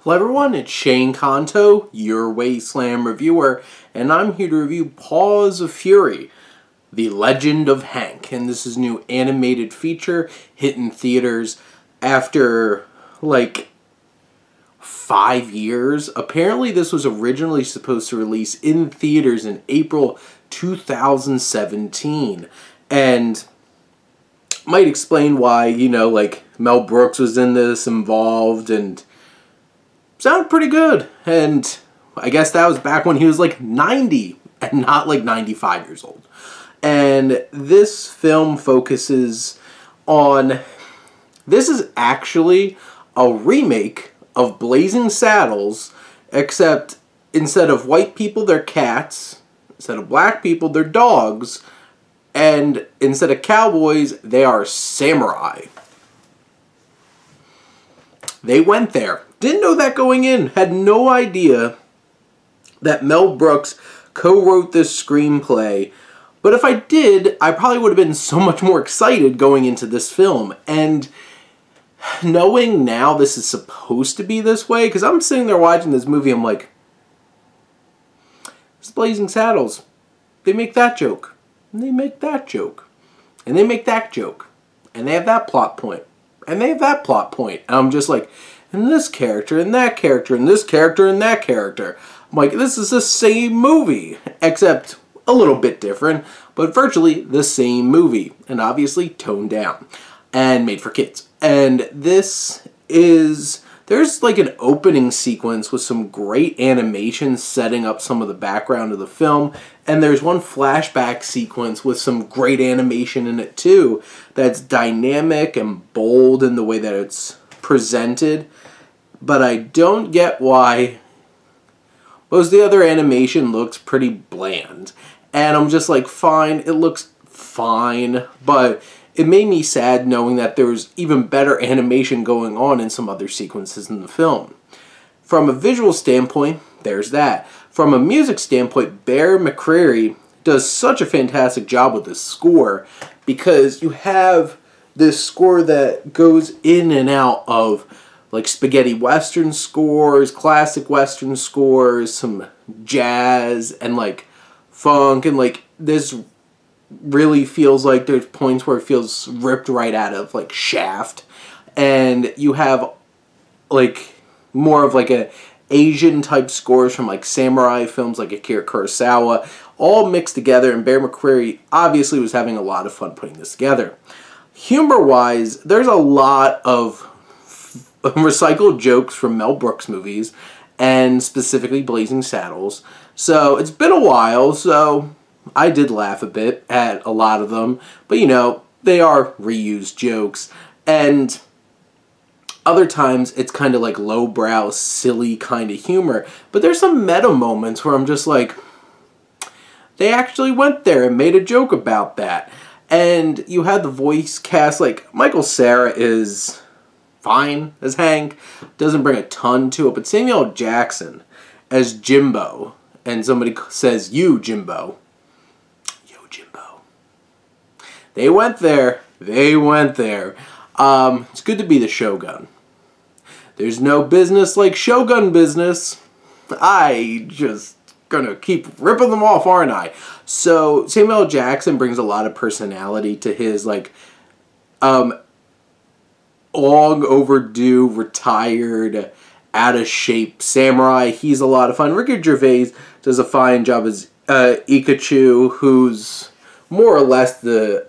Hello everyone, it's Shane Kanto, your Wasteland reviewer, and I'm here to review Paws of Fury, The Legend of Hank. And this is a new animated feature hitting theaters after, like, 5 years. Apparently this was originally supposed to release in theaters in April 2017. And might explain why, you know, like, Mel Brooks was in this, involved, and sounded pretty good. And I guess that was back when he was like 90 and not like 95 years old. And this film focuses on, this is actually a remake of Blazing Saddles, except instead of white people, they're cats. Instead of black people, they're dogs. And instead of cowboys, they are samurai. They went there. Didn't know that going in. Had no idea that Mel Brooks co-wrote this screenplay. But if I did, I probably would have been so much more excited going into this film. And knowing now this is supposed to be this way, because I'm sitting there watching this movie, I'm like, it's Blazing Saddles. They make that joke. And they make that joke. And they make that joke. And they have that plot point. And they have that plot point. And I'm just like, and this character, and that character, and this character, and that character. I'm like, this is the same movie, except a little bit different, but virtually the same movie. And obviously toned down and made for kids. And this is, there's like an opening sequence with some great animation setting up some of the background of the film. And there's one flashback sequence with some great animation in it too, that's dynamic and bold in the way that it's presented. But I don't get why most of the other animation looks pretty bland. And I'm just like, fine, it looks fine, but it made me sad knowing that there was even better animation going on in some other sequences in the film. From a visual standpoint, there's that. From a music standpoint, Bear McCreary does such a fantastic job with this score, because you have this score that goes in and out of like spaghetti western scores, classic western scores, some jazz, and like funk, and like this really feels like there's points where it feels ripped right out of like Shaft. And you have like more of like a Asian type scores from like samurai films like Akira Kurosawa, all mixed together, and Bear McCreary obviously was having a lot of fun putting this together. Humor-wise, there's a lot of recycled jokes from Mel Brooks movies, and specifically Blazing Saddles. So it's been a while, so I did laugh a bit at a lot of them, but you know, they are reused jokes. And other times it's kind of like lowbrow, silly kind of humor, but there's some meta moments where I'm just like, they actually went there and made a joke about that. And you had the voice cast, like Cera is fine as Hank, doesn't bring a ton to it, but Samuel Jackson as Jimbo, and somebody says, you Jimbo, yo Jimbo. They went there, they went there. It's good to be the Shogun. There's no business like Shogun business. I just gonna keep ripping them off, aren't I? So Samuel Jackson brings a lot of personality to his like long overdue, retired, out of shape samurai. He's a lot of fun. Ricky Gervais does a fine job as Ikachu, who's more or less the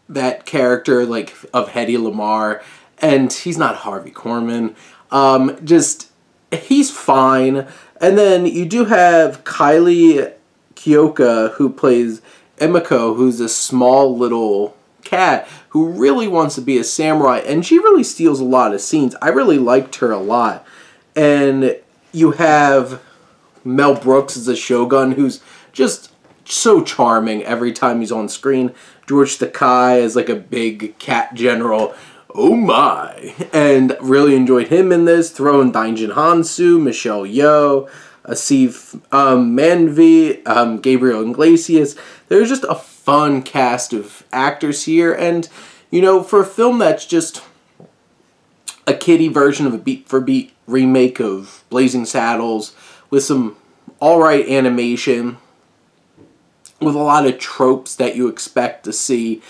that character like of Hedy Lamarr, and he's not Harvey Korman. Just he's fine. And then you do have Kylie Kuioka, who plays Emiko, who's a small little cat who really wants to be a samurai, and she really steals a lot of scenes. I really liked her a lot. And you have Mel Brooks as a Shogun, who's just so charming every time he's on screen. George Takei is like a big cat general. Oh my! And really enjoyed him in this. Throw in Hounsou, Michelle Yeoh, Asif Manvi, Gabriel Iglesias. There's just a fun cast of actors here, and You know, for a film that's just a kiddie version of a beat-for-beat remake of Blazing Saddles with some alright animation, with a lot of tropes that you expect to see,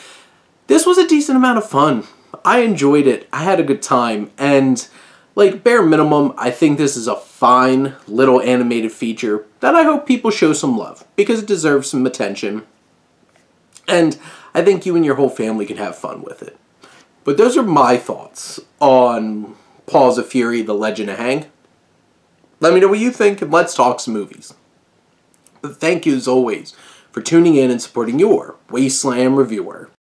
this was a decent amount of fun. I enjoyed it. I had a good time. And, like, bare minimum, I think this is a fine little animated feature that I hope people show some love, because it deserves some attention. And I think you and your whole family can have fun with it. But those are my thoughts on Paws of Fury, The Legend of Aang. Let me know what you think, and let's talk some movies. But thank you, as always, for tuning in and supporting your Wasteland reviewer.